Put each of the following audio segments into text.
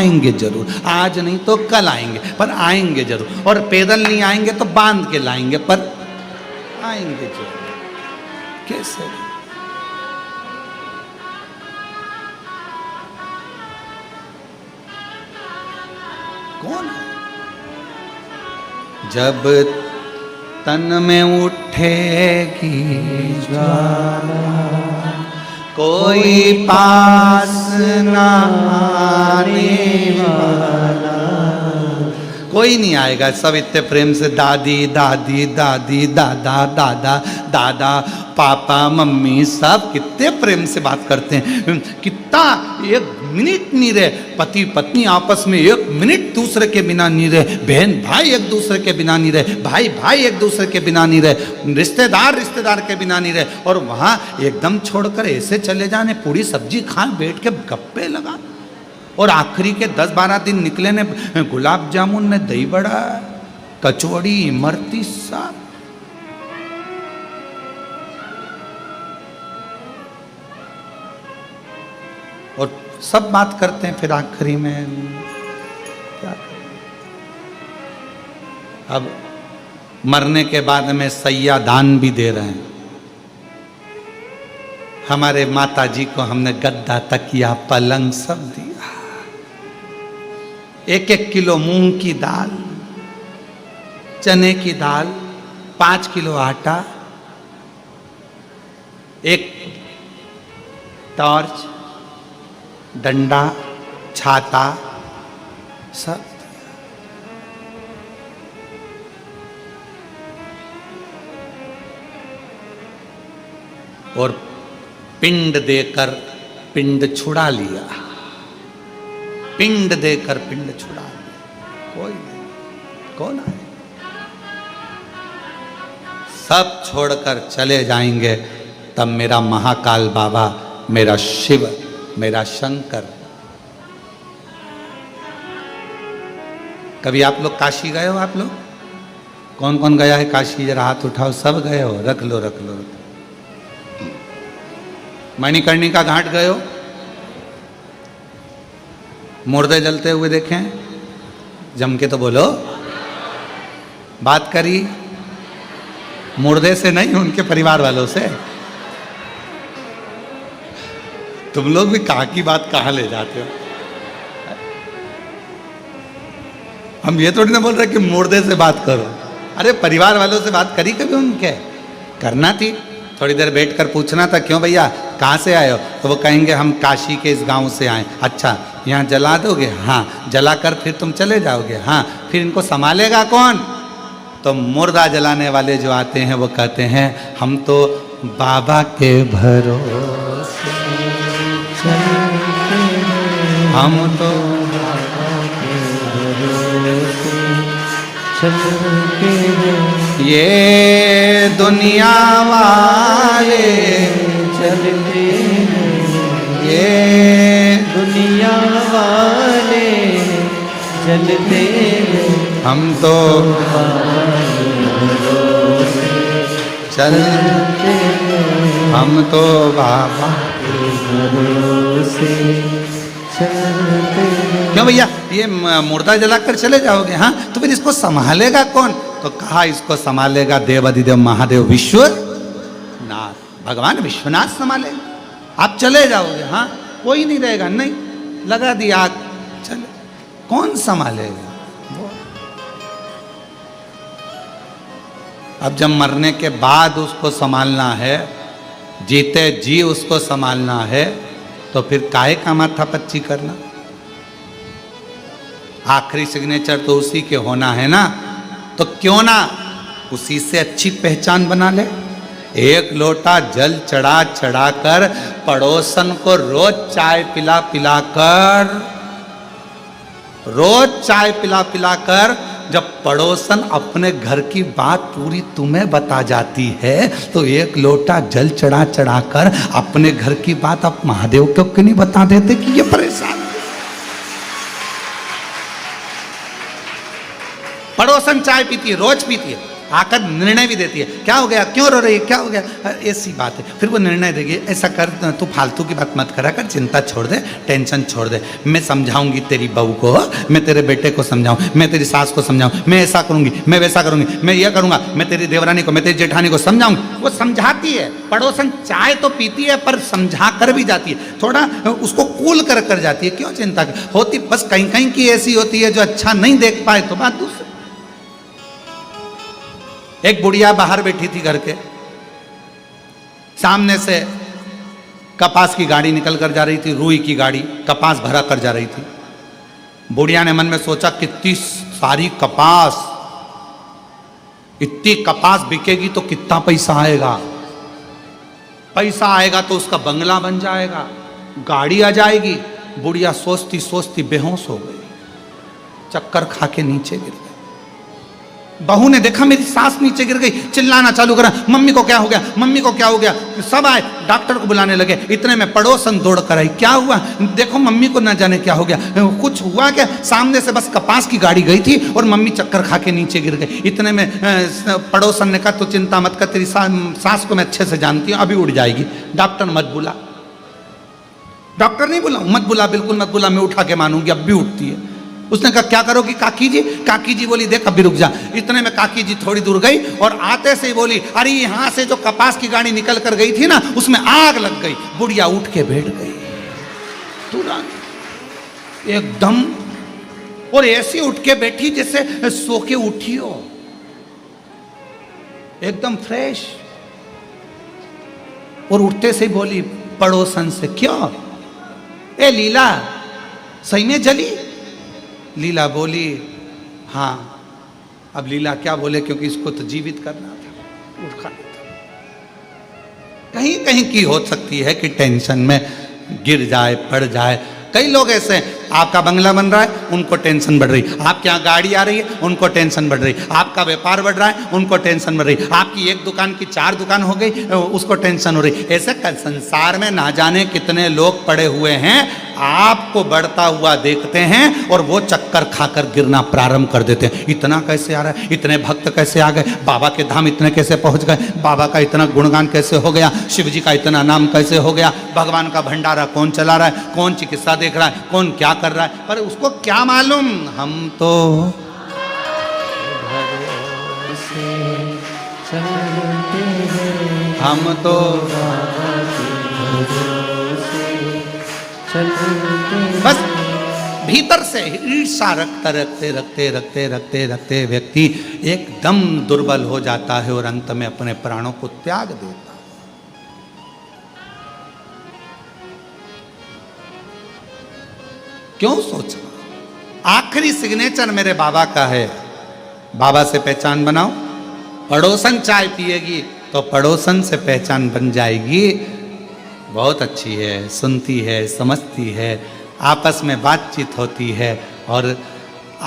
आएंगे जरूर, आज नहीं तो कल आएंगे, पर आएंगे जरूर। और पैदल नहीं आएंगे तो बांध के लाएंगे, पर आएंगे जरूर। कैसे? कौन? जब तन में उठेगी ज्वाला, कोई पास ना आने वाला, कोई नहीं आएगा। सब इतने प्रेम से दादी दादी दादी, दादा दादा दादा, पापा मम्मी, सब कितने प्रेम से बात करते हैं। कितना एक मिनट नहीं रहे, पति पत्नी आपस में एक मिनट दूसरे के बिना नहीं रहे, बहन भाई एक दूसरे के बिना नहीं रहे, भाई भाई एक दूसरे के बिना नहीं रहे, रिश्तेदार रिश्तेदार के बिना नहीं रहे। और वहाँ एकदम छोड़कर ऐसे चले जाने, पूरी सब्जी खा बैठ के गप्पे लगा। और आखिरी के 10-12 दिन निकले ने गुलाब जामुन ने, दही बड़ा, कचौड़ी, इमरती, सब। और सब बात करते हैं, फिर आखिरी में क्या करें? अब मरने के बाद में सैया दान भी दे रहे हैं। हमारे माता जी को हमने गद्दा, तकिया, पलंग सब दिया। 1-1 किलो मूंग की दाल, चने की दाल, 5 किलो आटा, एक टॉर्च, डंडा, छाता, सब। और पिंड देकर पिंड छुड़ा लिया, पिंड देकर पिंड छुड़ा लिया। कोई नहीं, कौन आए? सब छोड़कर चले जाएंगे। तब मेरा महाकाल बाबा, मेरा शिव, मेरा शंकर। कभी आप लोग काशी गए हो? आप लोग कौन कौन गया है काशी? जरा हाथ उठाओ। सब गए हो? रख लो रख लो। मणिकर्णिका घाट गए हो? मुर्दे जलते हुए देखें? जम के तो बोलो। बात करी मुर्दे से नहीं, उनके परिवार वालों से। तुम लोग भी कहाँ की बात कहाँ ले जाते हो? हम ये थोड़ी ना बोल रहे कि मुर्दे से बात करो। अरे परिवार वालों से बात करी कभी? उनके करना थी। थोड़ी देर बैठकर पूछना था, क्यों भैया कहाँ से आए हो? तो वो कहेंगे हम काशी के इस गांव से आए। अच्छा, यहाँ जला दोगे? हाँ। जलाकर फिर तुम चले जाओगे? हाँ। फिर इनको संभालेगा कौन? तो मुर्दा जलाने वाले जो आते हैं वो कहते हैं हम तो बाबा के भरोसे, हम तो बाबा के भरोसे चलते हैं। ये दुनिया वाले चलते हैं, ये दुनिया वाले चलते हैं, हम तो चलते हैं, हम तो बाबा के भरोसे चलते हैं। क्यों भैया ये मुर्दा जलाकर चले जाओगे? हाँ। तो फिर इसको संभालेगा कौन? तो कहा इसको संभालेगा देवाधिदेव महादेव विश्वनाथ, भगवान विश्वनाथ संभालेगा। आप चले जाओगे? हाँ। कोई नहीं रहेगा? नहीं। लगा दी आग, चले। कौन संभालेगा? अब जब मरने के बाद उसको संभालना है, जीते जी उसको संभालना है, तो फिर काहे का माथा पच्ची करना? आखिरी सिग्नेचर तो उसी के होना है ना, तो क्यों ना उसी से अच्छी पहचान बना ले। एक लोटा जल चढ़ा चढ़ाकर पड़ोसन को रोज चाय पिला पिलाकर, रोज चाय पिला पिलाकर जब पड़ोसन अपने घर की बात पूरी तुम्हें बता जाती है, तो एक लोटा जल चढ़ा चढ़ाकर अपने घर की बात आप महादेव को क्यों नहीं बता देते कि ये परेशान? पड़ोसन चाय पीती है, रोज पीती है। आकर निर्णय भी देती है, क्या हो गया, क्यों रो रही है, क्या हो गया, ऐसी बात है। फिर वो निर्णय देगी, ऐसा कर, तू फालतू की बात मत करा कर, चिंता छोड़ दे, टेंशन छोड़ दे, मैं समझाऊंगी तेरी बहू को, मैं तेरे बेटे को समझाऊं, मैं तेरी सास को समझाऊं, मैं ऐसा करूंगी, मैं वैसा करूंगी, मैं यह करूंगा, मैं तेरी देवरानी को, मैं तेरी जेठानी को समझाऊंगी। वो समझाती है, पड़ोसन चाय तो पीती है पर समझा कर भी जाती है, थोड़ा उसको कूल कर जाती है, क्यों चिंता होती, बस कहीं कहीं की ऐसी होती है जो अच्छा नहीं देख पाए तो बात दूसरी। एक बुढ़िया बाहर बैठी थी घर के सामने से, कपास की गाड़ी निकल कर जा रही थी, रुई की गाड़ी कपास भरा कर जा रही थी। बुढ़िया ने मन में सोचा, कितनी सारी कपास, इतनी कपास बिकेगी तो कितना पैसा आएगा, पैसा आएगा तो उसका बंगला बन जाएगा, गाड़ी आ जाएगी। बुढ़िया सोचती सोचती बेहोश हो गई, चक्कर खा के नीचे गिर गई। बहू ने देखा मेरी सास नीचे गिर गई, चिल्लाना चालू करा, मम्मी को क्या हो गया, मम्मी को क्या हो गया। सब आए, डॉक्टर को बुलाने लगे। इतने में पड़ोसन दौड़ कर आई, क्या हुआ, देखो मम्मी को ना जाने क्या हो गया, कुछ हुआ क्या। सामने से बस कपास की गाड़ी गई थी और मम्मी चक्कर खा के नीचे गिर गई। इतने में पड़ोसन ने कहा, तो चिंता मत कर, तेरी सास को मैं अच्छे से जानती हूँ, अभी उड़ जाएगी, डॉक्टर मत बुला। डॉक्टर नहीं बुला, मत बुला, बिल्कुल मत बुला, मैं उठा के मानूंगी, अब भी उठती है। उसने कहा, क्या करोगी काकी जी। काकी जी बोली, देख अभी रुक जा। इतने में काकी जी थोड़ी दूर गई और आते से ही बोली, अरे यहाँ से जो कपास की गाड़ी निकल कर गई थी ना, उसमें आग लग गई। बुढ़िया उठ के बैठ गई तुरंत एकदम, और ऐसी उठ के बैठी जैसे सो के उठी हो, एकदम फ्रेश। और उठते से ही बोली पड़ोसन से, क्यों ए लीला, सही में जली। लीला बोली, हाँ। अब लीला क्या बोले, क्योंकि इसको तो जीवित करना था, उठ खाना था। कहीं कहीं की हो सकती है कि टेंशन में गिर जाए, पड़ जाए। कई लोग ऐसे हैं, आपका बंगला बन रहा है, उनको टेंशन बढ़ रही, आपके यहाँ गाड़ी आ रही है, उनको टेंशन बढ़ रही, आपका व्यापार बढ़ रहा है, उनको टेंशन बढ़ रही, आपकी एक दुकान की 4 दुकान हो गई, उसको टेंशन हो रही। ऐसे संसार में ना जाने कितने लोग पड़े हुए हैं, आपको बढ़ता हुआ देखते हैं और वो चक्कर खाकर गिरना प्रारंभ कर देते हैं। इतना कैसे आ रहा है, इतने भक्त कैसे आ गए, बाबा के धाम इतने कैसे पहुंच गए, बाबा का इतना गुणगान कैसे हो गया, शिव जी का इतना नाम कैसे हो गया, भगवान का भंडारा कौन चला रहा है, कौन चिकित्सा देख रहा है, कौन क्या कर रहा है, पर उसको क्या मालूम। हम तो बस भीतर से ईर्ष्या रखते व्यक्ति एकदम दुर्बल हो जाता है और अंत में अपने प्राणों को त्याग देता है। क्यों सोचा, आखिरी सिग्नेचर मेरे बाबा का है, बाबा से पहचान बनाओ। पड़ोसन चाय पिएगी तो पड़ोसन से पहचान बन जाएगी। बहुत अच्छी है, सुनती है, समझती है, आपस में बातचीत होती है। और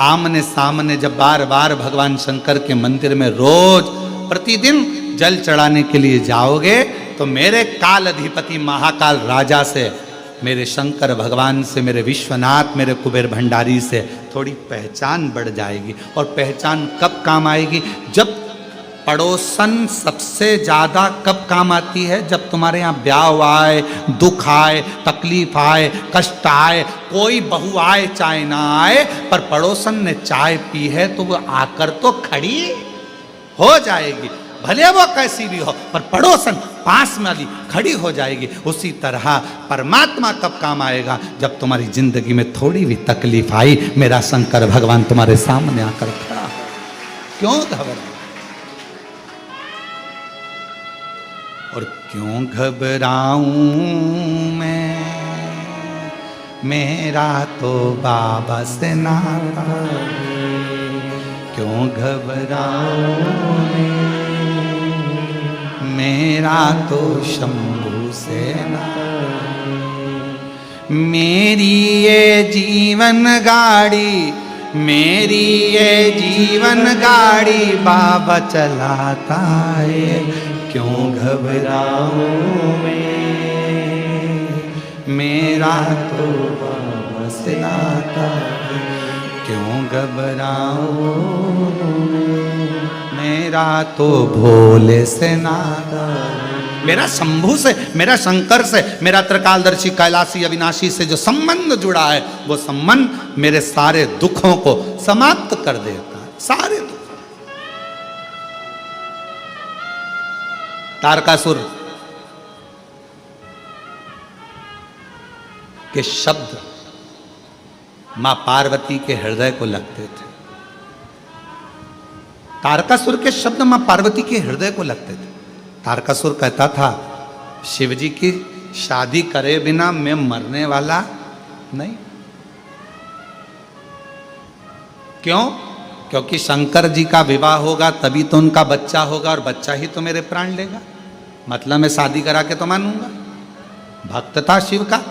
आमने सामने जब बार बार भगवान शंकर के मंदिर में रोज प्रतिदिन जल चढ़ाने के लिए जाओगे तो मेरे काल अधिपति महाकाल राजा से, मेरे शंकर भगवान से, मेरे विश्वनाथ, मेरे कुबेर भंडारी से थोड़ी पहचान बढ़ जाएगी। और पहचान कब काम आएगी, जब पड़ोसन सबसे ज़्यादा कब काम आती है, जब तुम्हारे यहाँ ब्याह आए, दुख आए, तकलीफ आए, कष्ट आए। कोई बहू आए चाहे ना आए, पर पड़ोसन ने चाय पी है तो वो आकर तो खड़ी हो जाएगी, भले वो कैसी भी हो, पर पड़ोसन पास में वाली खड़ी हो जाएगी। उसी तरह परमात्मा कब काम आएगा, जब तुम्हारी जिंदगी में थोड़ी भी तकलीफ आई, मेरा शंकर भगवान तुम्हारे सामने आकर खड़ा हो। क्यों घबराए और क्यों घबराऊं मैं, मेरा तो बाबा से नाता। क्यों घबराऊं मेरा तो शंभू से नाता। मेरी ये जीवन गाड़ी, मेरी ये जीवन गाड़ी बाबा चलाता है। क्यों घबराऊं मैं, मेरा तो बाबा से नाता है। क्यों घबराऊं मैं, मेरा तो भोले से नाता, मेरा शंभु से, मेरा शंकर से, मेरा त्रिकालदर्शी कैलाशी अविनाशी से जो संबंध जुड़ा है, वो संबंध मेरे सारे दुखों को समाप्त कर देता है, सारे दुख। तारकासुर के शब्द मां पार्वती के हृदय को लगते थे। तारकासुर के शब्द मां पार्वती के हृदय को लगते थे। तारकासुर कहता था, शिवजी की शादी करे बिना मैं मरने वाला नहीं। क्यों? क्योंकि शंकर जी का विवाह होगा तभी तो उनका बच्चा होगा, और बच्चा ही तो मेरे प्राण लेगा। मतलब मैं शादी करा के तो मानूंगा। भक्त था शिव का,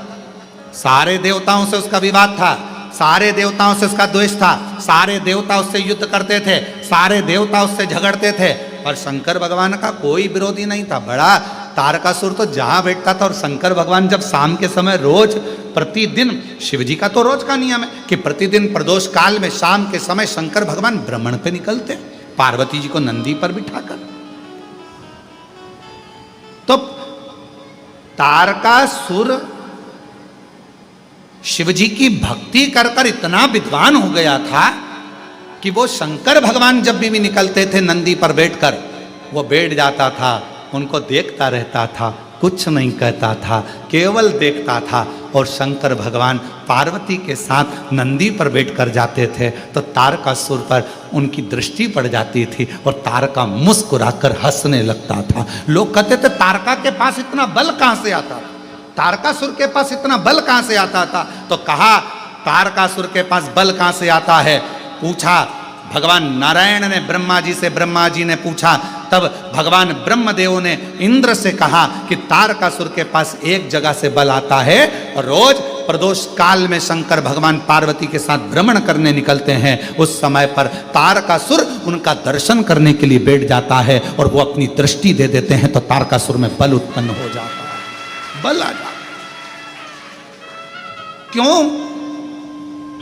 सारे देवताओं से उसका विवाद था, सारे देवताओं से उसका द्वेष था, सारे देवता उससे युद्ध करते थे, सारे देवता उससे झगड़ते थे, और शंकर भगवान का कोई विरोधी नहीं था। बड़ा तारकासुर तो जहां बैठता था, और शंकर भगवान जब शाम के समय रोज प्रतिदिन, शिवजी का तो रोज का नियम है कि प्रतिदिन प्रदोष काल में शाम के समय शंकर भगवान भ्रमण पे निकलते, पार्वती जी को नंदी पर बिठाकर। तो तारकासुर शिवजी की भक्ति कर कर इतना विद्वान हो गया था कि वो शंकर भगवान जब भी निकलते थे नंदी पर बैठकर, वो बैठ जाता था, उनको देखता रहता था, कुछ नहीं कहता था, केवल देखता था। और शंकर भगवान पार्वती के साथ नंदी पर बैठकर जाते थे तो तारकासुर पर उनकी दृष्टि पड़ जाती थी, और तारका मुस्कुराकर हंसने लगता था। लोग कहते थे तारका के पास इतना बल कहां से आता था, तारकासुर के पास इतना बल कहां से आता था? तो कहा तारकासुर के पास बल कहां से आता है? पूछा भगवान नारायण ने ब्रह्मा जी से, ब्रह्मा जी ने पूछा, तब भगवान ब्रह्मदेव ने इंद्र से कहा कि तारकासुर के पास एक जगह से बल आता है, और रोज प्रदोष काल में शंकर भगवान पार्वती के साथ भ्रमण करने निकलते हैं। उस समय पर तारकासुर उनका दर्शन करने के लिए बैठ जाता है, और वो अपनी दृष्टि दे देते हैं, तो तारकासुर में बल उत्पन्न हो जाता है, बल आ जाता। क्यों?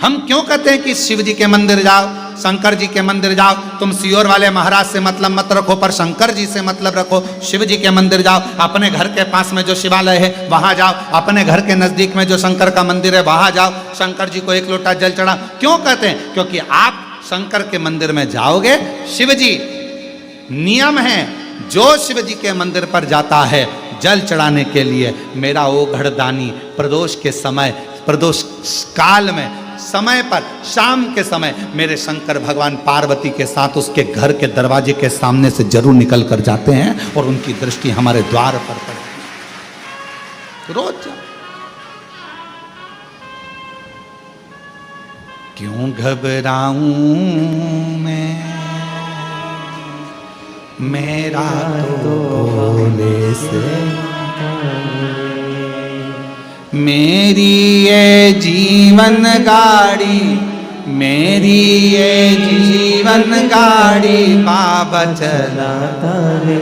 हम क्यों कहते हैं कि शिव जी के मंदिर जाओ, शंकर जी के मंदिर जाओ? तुम सियोर वाले महाराज से मतलब मत रखो, पर शंकर जी से मतलब रखो। शिव जी के मंदिर जाओ, अपने घर के पास में जो शिवालय है वहां जाओ, अपने घर के नजदीक में जो शंकर का मंदिर है वहां जाओ, शंकर जी को एक लोटा जल चढ़ाओ। क्यों कहते हैं? क्योंकि आप शंकर के मंदिर में जाओगे, शिव जी, नियम है, जो शिव जी के मंदिर पर जाता है जल चढ़ाने के लिए, मेरा ओ घड़दानी प्रदोष के समय, प्रदोष काल में समय पर शाम के समय मेरे शंकर भगवान पार्वती के साथ उसके घर के दरवाजे के सामने से जरूर निकल कर जाते हैं, और उनकी दृष्टि हमारे द्वार पर पड़ती है रोज। क्यों घबराऊं मैं, मेरा तो भोले से, मेरी ये जीवन गाड़ी, मेरी ये जीवन गाड़ी बाबा चलाता है।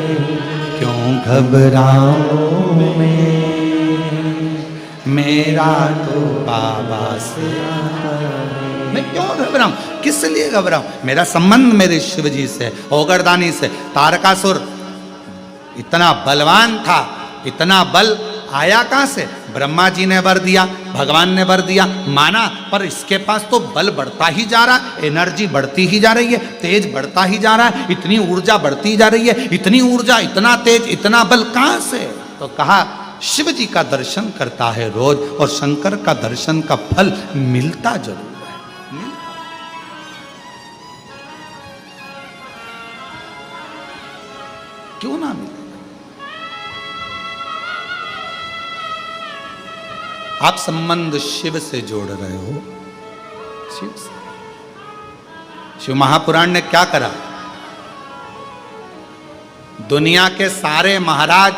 क्यों घबराऊं मैं, मेरा तो बाबा से आता है। मैं क्यों घबराऊं? किस लिए घबराऊं? मेरा संबंध मेरे शिव जी से, ओगरदानी से। तारकासुर इतना बलवान था, इतना बल आया कहां से? ब्रह्मा जी ने वर दिया, भगवान ने वर दिया, माना, पर इसके पास तो बल बढ़ता ही जा रहा है, एनर्जी बढ़ती ही जा रही है, तेज बढ़ता ही जा रहा है, इतनी ऊर्जा बढ़ती जा रही है, इतनी ऊर्जा, इतना तेज, इतना बल कहां से? तो कहा शिव जी का दर्शन करता है रोज, और शंकर का दर्शन का फल मिलता जरूर है, मिलता। क्यों ना मिले? आप संबंध शिव से जोड़ रहे हो, शिव से। शिव महापुराण ने क्या करा? दुनिया के सारे महाराज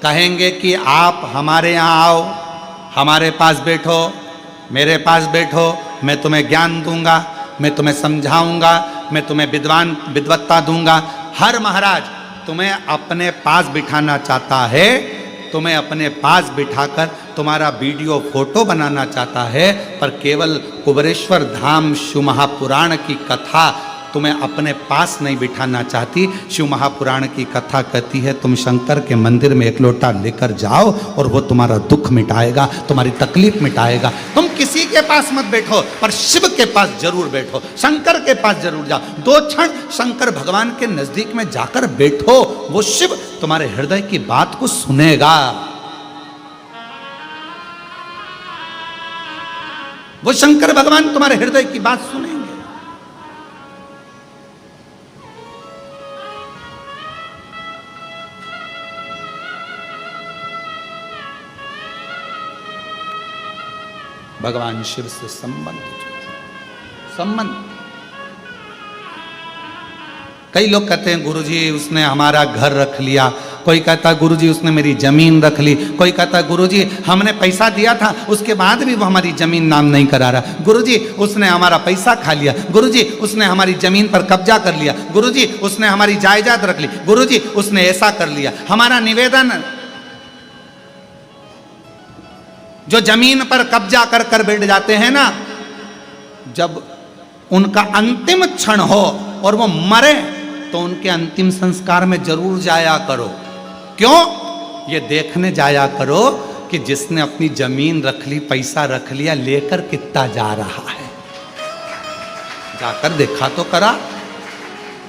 कहेंगे कि आप हमारे यहाँ आओ, हमारे पास बैठो, मेरे पास बैठो, मैं तुम्हें ज्ञान दूंगा, मैं तुम्हें समझाऊंगा, मैं तुम्हें विद्वत्ता दूंगा। हर महाराज तुम्हें अपने पास बिठाना चाहता है, तुम्हें अपने पास बिठाकर तुम्हारा वीडियो फोटो बनाना चाहता है, पर केवल कुबेरेश्वर धाम शिव महापुराण की कथा तुम्हें अपने पास नहीं बिठाना चाहती। शिव महापुराण की कथा कहती है तुम शंकर के मंदिर में एक लोटा लेकर जाओ और वो तुम्हारा दुख मिटाएगा, तुम्हारी तकलीफ मिटाएगा। तुम किसी के पास मत बैठो पर शिव के पास जरूर बैठो, शंकर के पास जरूर जाओ। 2 क्षण शंकर भगवान के नजदीक में जाकर बैठो, वो शिव तुम्हारे हृदय की बात को सुनेगा। वो शंकर भगवान तुम्हारे हृदय की बात सुनेंगे। भगवान शिव से संबंध। कई लोग कहते हैं गुरुजी उसने हमारा घर रख लिया, कोई कहता है गुरुजी उसने मेरी जमीन रख ली, कोई कहता है गुरुजी हमने पैसा दिया था उसके बाद भी वो हमारी जमीन नाम नहीं करा रहा, गुरुजी उसने हमारा पैसा खा लिया, गुरुजी उसने हमारी जमीन पर कब्जा कर लिया, गुरुजी उसने हमारी जायदाद रख ली, गुरुजी उसने ऐसा कर लिया। हमारा निवेदन, जो जमीन पर कब्जा कर कर बैठ जाते हैं ना, जब उनका अंतिम क्षण हो और वो मरे तो उनके अंतिम संस्कार में जरूर जाया करो। क्यों? ये देखने जाया करो कि जिसने अपनी जमीन रख ली, पैसा रख लिया, लेकर कितना जा रहा है। जाकर देखा तो करा।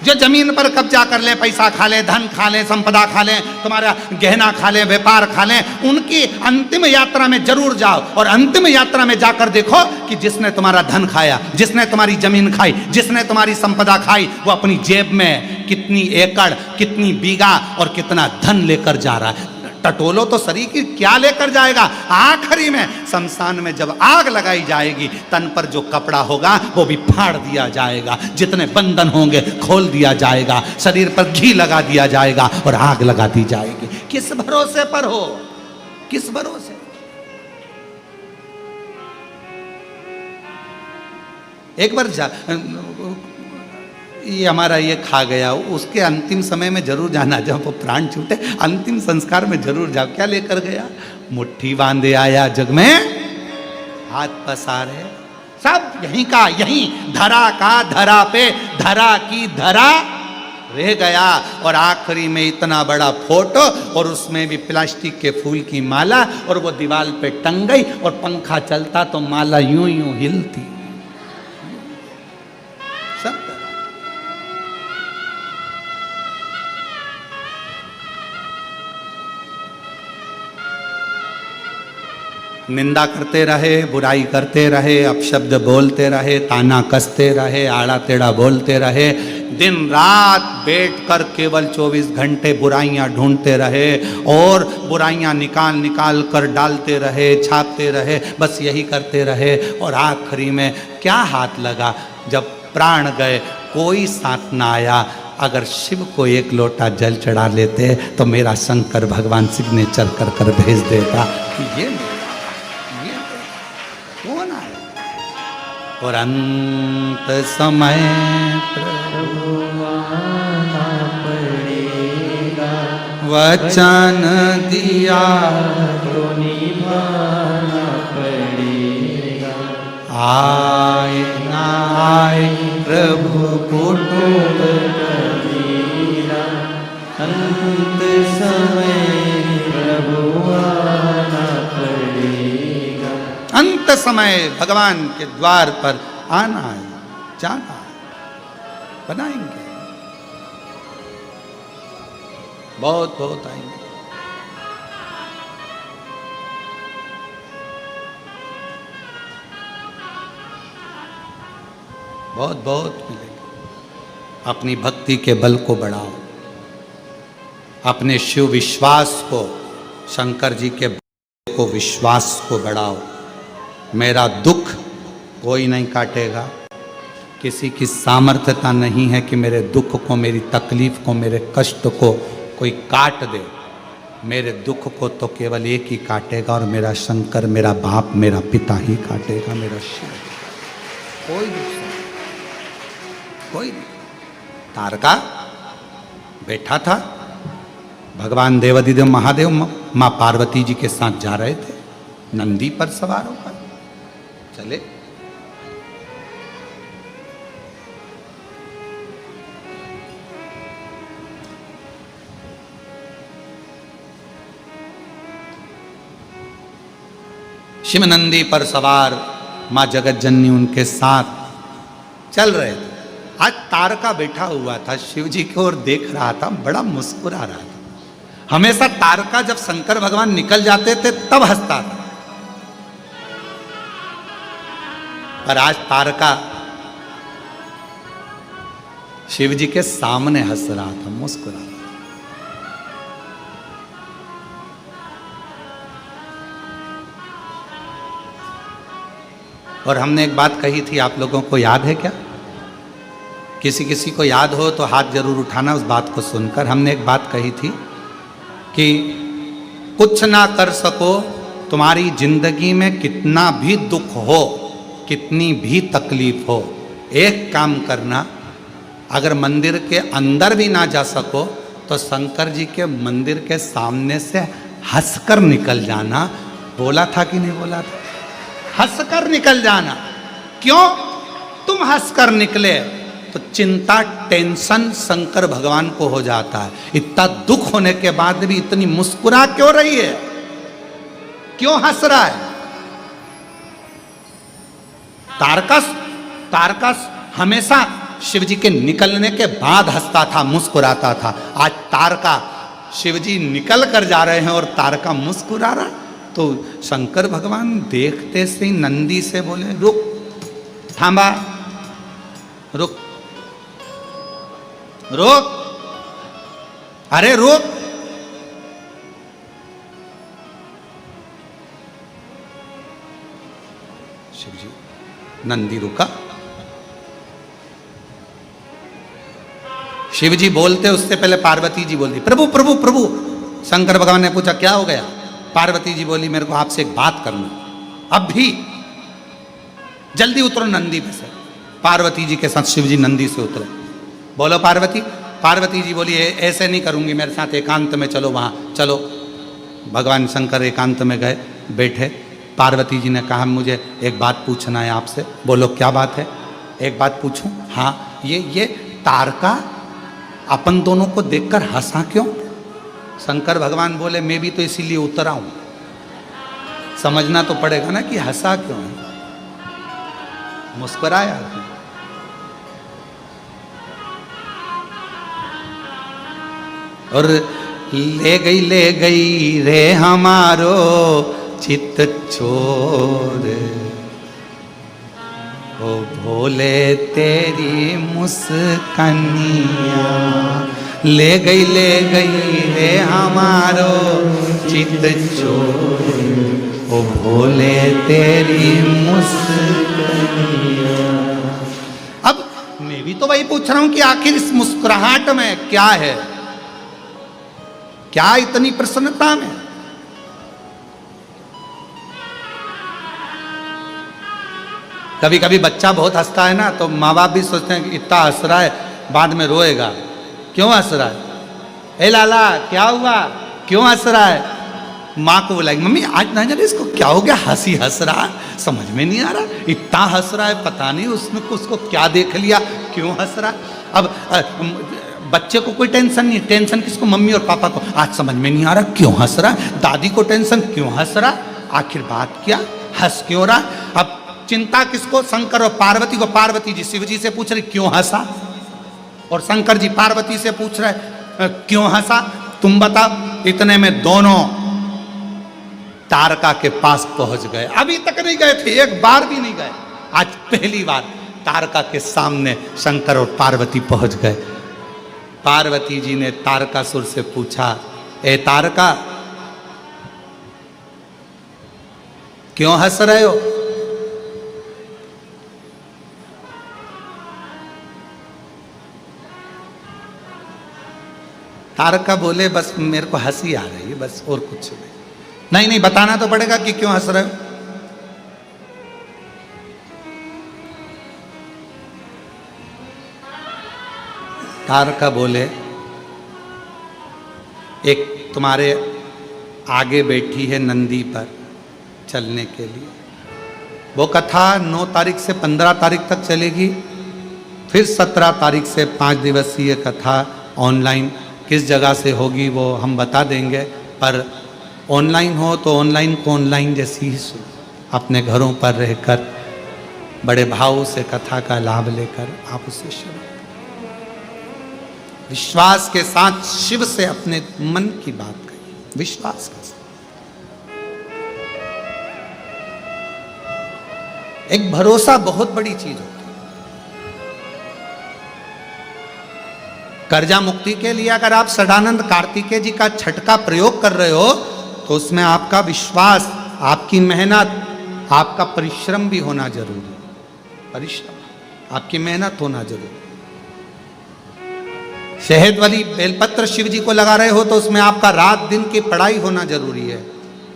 जो जमीन पर कब्जा कर ले, पैसा खा ले, धन खा ले, संपदा खा ले, तुम्हारा गहना खा ले, व्यापार खा ले, उनकी अंतिम यात्रा में जरूर जाओ और अंतिम यात्रा में जाकर देखो कि जिसने तुम्हारा धन खाया, जिसने तुम्हारी जमीन खाई, जिसने तुम्हारी संपदा खाई, वो अपनी जेब में कितनी एकड़, कितनी बीघा और कितना धन लेकर जा रहा है। टटोलो तो शरीर की क्या लेकर जाएगा। आखिरी में शमशान में जब आग लगाई जाएगी, तन पर जो कपड़ा होगा वो भी फाड़ दिया जाएगा, जितने बंधन होंगे खोल दिया जाएगा, शरीर पर घी लगा दिया जाएगा और आग लगा दी जाएगी। किस भरोसे पर हो? किस भरोसे? एक बार ये हमारा ये खा गया, उसके अंतिम समय में जरूर जाना, जब वो प्राण छूटे अंतिम संस्कार में जरूर जाओ। क्या लेकर गया? मुट्ठी बांधे आया जग में, हाथ पसारे, सब यहीं का यहीं, धरा का धरा पे, धरा की धरा रह गया। और आखिरी में इतना बड़ा फोटो और उसमें भी प्लास्टिक के फूल की माला, और वो दीवार पे टंग गई और पंखा चलता तो माला यूं यूं हिलती। सब निंदा करते रहे, बुराई करते रहे, अपशब्द बोलते रहे, ताना कसते रहे, आड़ा टेढ़ा बोलते रहे, दिन रात बैठकर केवल 24 घंटे बुराइयां ढूंढते रहे और बुराइयां निकाल निकाल कर डालते रहे, छापते रहे, बस यही करते रहे। और आखिरी में क्या हाथ लगा? जब प्राण गए कोई साथ ना आया। अगर शिव को एक लोटा जल चढ़ा लेते तो मेरा शंकर भगवान सिग्नेचर कर कर भेज देता कि ये कौन आया। और अंत समय प्रभु आना पड़ेगा, वचन दिया तो निभाना पड़ेगा। आए ना आए प्रभु कुटुंब कबीरा, अंत समय प्रभु आना पड़ेगा। अंत समय भगवान के द्वार पर आना है, जाना है, बनाएंगे, बहुत बहुत आएंगे। बहुत बहुत मिलेंगे। अपनी भक्ति के बल को बढ़ाओ, अपने शिव विश्वास को, शंकर जी के को विश्वास को बढ़ाओ। मेरा दुख कोई नहीं काटेगा, किसी की सामर्थ्यता नहीं है कि मेरे दुख को, मेरी तकलीफ को, मेरे कष्ट को कोई काट दे। मेरे दुख को तो केवल एक ही काटेगा और मेरा शंकर, मेरा बाप, मेरा पिता ही काटेगा, मेरा शिव। कोई कोई तारका बैठा था, भगवान देवाधिदेव महादेव माँ पार्वती जी के साथ जा रहे थे, नंदी पर सवार होकर चले। शिव नंदी पर सवार माँ जगत जननी उनके साथ चल रहे थे। आज तारका बैठा हुआ था, शिव जी की ओर देख रहा था, बड़ा मुस्कुरा रहा था। हमेशा तारका जब शंकर भगवान निकल जाते थे तब हंसता था, पर आज तारका शिव जी के सामने हंस रहा था, मुस्कुरा रहा था। और हमने एक बात कही थी, आप लोगों को याद है क्या? किसी किसी को याद हो तो हाथ जरूर उठाना उस बात को सुनकर। हमने एक बात कही थी कि कुछ ना कर सको, तुम्हारी जिंदगी में कितना भी दुख हो, कितनी भी तकलीफ हो, एक काम करना, अगर मंदिर के अंदर भी ना जा सको तो शंकर जी के मंदिर के सामने से हंसकर निकल जाना। बोला था कि नहीं बोला था? हंसकर निकल जाना। क्यों? तुम हंसकर निकले तो चिंता, टेंशन शंकर भगवान को हो जाता है। इतना दुख होने के बाद भी इतनी मुस्कुरा क्यों रही है? क्यों हंस रहा है? तारकस हमेशा शिव जी के निकलने के बाद हंसता था, मुस्कुराता था। आज तारका, शिव जी निकल कर जा रहे हैं और तारका मुस्कुरा रहा। तो शंकर भगवान देखते से ही नंदी से बोले, रुक, थांबा, रुक, रुक, अरे रुक। शिव जी, नंदी रुका। शिव जी बोलते उससे पहले पार्वती जी बोलती, प्रभु प्रभु प्रभु। शंकर भगवान ने पूछा, क्या हो गया? पार्वती जी बोली, मेरे को आपसे एक बात करना, अब भी जल्दी उतरो नंदी पे से। पार्वती जी के साथ शिव जी नंदी से उतरे। बोलो पार्वती। पार्वती जी बोली, ऐसे नहीं करूंगी, मेरे साथ एकांत में चलो, वहां चलो। भगवान शंकर एकांत में गए, बैठे। पार्वती जी ने कहा, मुझे एक बात पूछना है आपसे। बोलो क्या बात है? एक बात पूछूं? हाँ, ये तारका अपन दोनों को देखकर हंसा क्यों? शंकर भगवान बोले, मैं भी तो इसीलिए उतरा हूं, समझना तो पड़ेगा ना कि हंसा क्यों है, मुस्कुराया। और ले गई रे हमारो चित चोर, ओ भोले तेरी मुस्कानिया। ले गई रे हमारो चित चोर, ओ भोले तेरी मुस्कानिया। अब मैं भी तो वही पूछ रहा हूं कि आखिर इस मुस्कुराहट में क्या है? क्या इतनी प्रसन्नता में? कभी कभी बच्चा बहुत हंसता है ना, तो माँ बाप भी सोचते हैं कि इतना हंस रहा है, बाद में रोएगा, क्यों हंस रहा है? ए लाला क्या हुआ, क्यों हंस रहा है? माँ को बुलाएगी, मम्मी आज ना जाने इसको क्या हो गया, हंस रहा है, समझ में नहीं आ रहा, इतना हंस रहा है, पता नहीं उसको क्या देख लिया, क्यों हंस रहा है। अब बच्चे को कोई टेंशन नहीं, टेंशन किसको? मम्मी और पापा को। आज समझ में नहीं आ रहा क्यों हंस रहा है। दादी को टेंशन, क्यों हंस रहा, आखिर बात क्या, हंस क्यों रहा। अब चिंता किसको? शंकर और पार्वती को। पार्वती जी शिव जी से पूछ रही क्यों हंसा, और शंकर जी पार्वती से पूछ रहे क्यों हंसा, तुम बताओ। इतने में दोनों तारका के पास पहुंच गए। अभी तक नहीं गए थे, एक बार भी नहीं गए, आज पहली बार तारका के सामने शंकर और पार्वती पहुंच गए। पार्वती जी ने तारकासुर से पूछा, ए तारका क्यों हंस रहे हो? तारका बोले, बस मेरे को हंसी आ रही है, बस और कुछ नहीं। नहीं बताना तो पड़ेगा कि क्यों हंस रहे हो। तारका बोले, एक तुम्हारे आगे बैठी है नंदी पर चलने के लिए, वो कथा 9 तारीख से 15 तारीख तक चलेगी, फिर 17 तारीख से 5 दिवसीय कथा ऑनलाइन किस जगह से होगी वो हम बता देंगे, पर ऑनलाइन हो तो ऑनलाइन को ऑनलाइन जैसी ही सुनो। अपने घरों पर रहकर बड़े भाव से कथा का लाभ लेकर आप उसे श्रवण करें। विश्वास के साथ शिव से अपने मन की बात करिए, विश्वास के साथ। एक भरोसा बहुत बड़ी चीज होती है। कर्जा मुक्ति के लिए अगर आप सदानंद कार्तिकेय जी का छठ का प्रयोग कर रहे हो तो उसमें आपका विश्वास, आपकी मेहनत, आपका परिश्रम भी होना जरूरी है। परिश्रम, आपकी मेहनत होना जरूरी। शहद वाली बेलपत्र शिव जी को लगा रहे हो तो उसमें आपका रात दिन की पढ़ाई होना जरूरी है।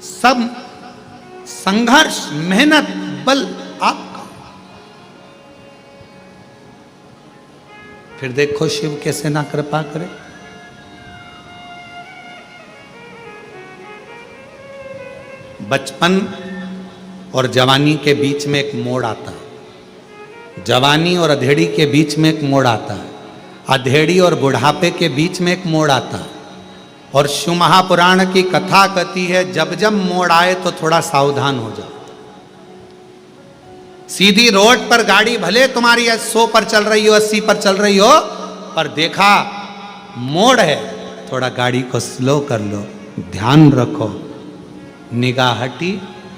सब संघर्ष, मेहनत, बल आपका। फिर देखो शिव कैसे ना कृपा करे। बचपन और जवानी के बीच में एक मोड़ आता है। जवानी और अधेड़ी के बीच में एक मोड़ आता है। अधेड़ी और बुढ़ापे के बीच में एक मोड़ आता है। और शिव महापुराण की कथा कहती है जब जब मोड़ आए तो थोड़ा सावधान हो जाओ। सीधी रोड पर गाड़ी भले तुम्हारी 100 पर चल रही हो, 80 पर चल रही हो, पर देखा मोड़ है, थोड़ा गाड़ी को स्लो कर लो, ध्यान रखो, निगाह हटी,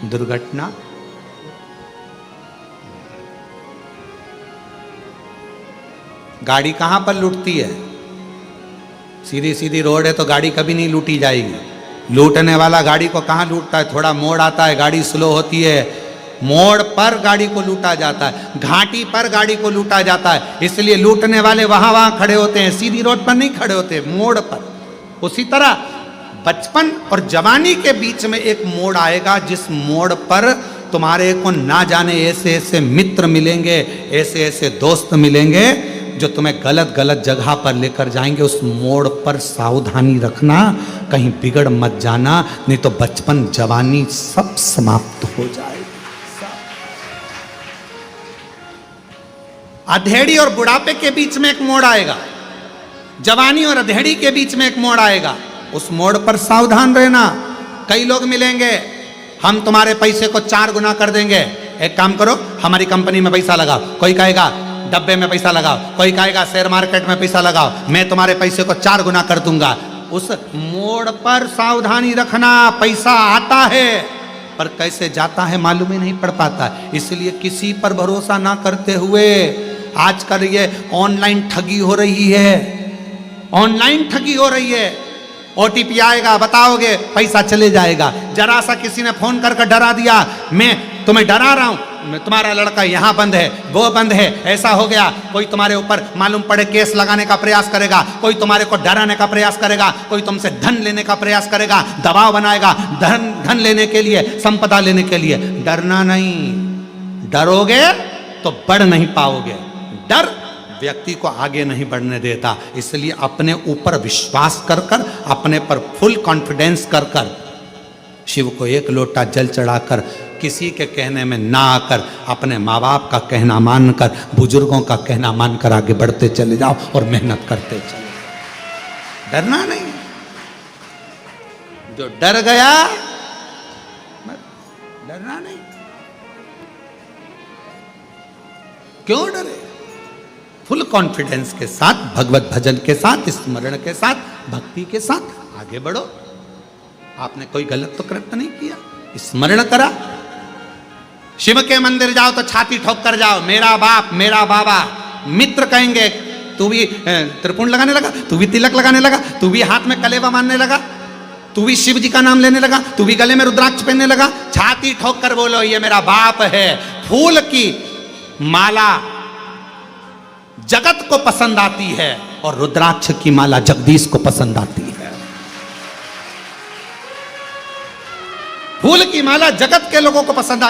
दुर्घटना। गाड़ी कहां पर लूटती है? सीधी सीधी रोड है तो गाड़ी कभी नहीं लूटी जाएगी। लूटने वाला गाड़ी को कहां लूटता है? थोड़ा मोड़ आता है, गाड़ी स्लो होती है, मोड़ पर गाड़ी को लूटा जाता है, घाटी पर गाड़ी को लूटा जाता है। इसलिए लूटने वाले वहां वहां खड़े होते हैं, सीधी रोड पर नहीं खड़े होते, मोड़ पर। उसी तरह बचपन और जवानी के बीच में एक मोड़ आएगा, जिस मोड़ पर तुम्हारे को ना जाने ऐसे ऐसे मित्र मिलेंगे, ऐसे ऐसे दोस्त मिलेंगे जो तुम्हें गलत गलत जगह पर लेकर जाएंगे। उस मोड़ पर सावधानी रखना, कहीं बिगड़ मत जाना, नहीं तो बचपन जवानी सब समाप्त हो जाएगा। अधेड़ी और बुढ़ापे के बीच में एक मोड़ आएगा, जवानी और अधेड़ी के बीच में एक मोड़ आएगा। उस मोड़ पर सावधान रहना। कई लोग मिलेंगे, हम तुम्हारे पैसे को 4 गुना कर देंगे, एक काम करो हमारी कंपनी में पैसा लगाओ। कोई कहेगा डब्बे में पैसा लगाओ, कोई कहेगा शेयर मार्केट में पैसा लगाओ, मैं तुम्हारे पैसे को 4 गुना कर दूंगा। उस मोड़ पर सावधानी रखना। पैसा आता है पर कैसे जाता है मालूम ही नहीं पड़ पाता। इसलिए किसी पर भरोसा ना करते हुए, आजकल ये ऑनलाइन ठगी हो रही है, ऑनलाइन ठगी हो रही है। ओटीपी आएगा, बताओगे, पैसा चले जाएगा। जरा सा किसी ने फोन करके डरा दिया, मैं तुम्हें डरा रहा हूं, तुम्हारा लड़का यहाँ बंद है, वो बंद है, ऐसा हो गया। कोई तुम्हारे ऊपर मालूम पड़े केस लगाने का प्रयास करेगा, कोई तुम्हारे को डराने का प्रयास करेगा, कोई तुमसे धन लेने का प्रयास करेगा, दबाव बनाएगा धन लेने के लिए, संपदा लेने के लिए। डरना नहीं, डरोगे तो बढ़ नहीं पाओगे। डर व्यक्ति को आगे नहीं बढ़ने देता। इसलिए अपने ऊपर विश्वास कर कर, अपने पर फुल कॉन्फिडेंस कर कर, शिव को एक लोटा जल चढ़ाकर, किसी के कहने में ना आकर, अपने माँ बाप का कहना मानकर, बुजुर्गों का कहना मानकर आगे बढ़ते चले जाओ और मेहनत करते चले जाओ। डरना नहीं। जो डर गया, डरना नहीं। क्यों डरे? फुल कॉन्फिडेंस के साथ, भगवत भजन के साथ, स्मरण के साथ, भक्ति के साथ आगे बढ़ो। आपने कोई गलत तो कृत्य नहीं किया, स्मरण करा। शिव के मंदिर जाओ तो छाती ठोक कर जाओ, मेरा बाप, मेरा बाबा। मित्र कहेंगे तू भी त्रिपुंड लगाने लगा, तू भी तिलक लगाने लगा, तू भी हाथ में कलेवा मानने लगा, तू भी शिव जी का नाम लेने लगा, तू भी गले में रुद्राक्ष पहनने लगा। छाती ठोक कर बोलो ये मेरा बाप है। फूल की माला जगत को पसंद आती है और रुद्राक्ष की माला जगदीश को पसंद आती है। फूल की माला जगत के लोगों को पसंद आई।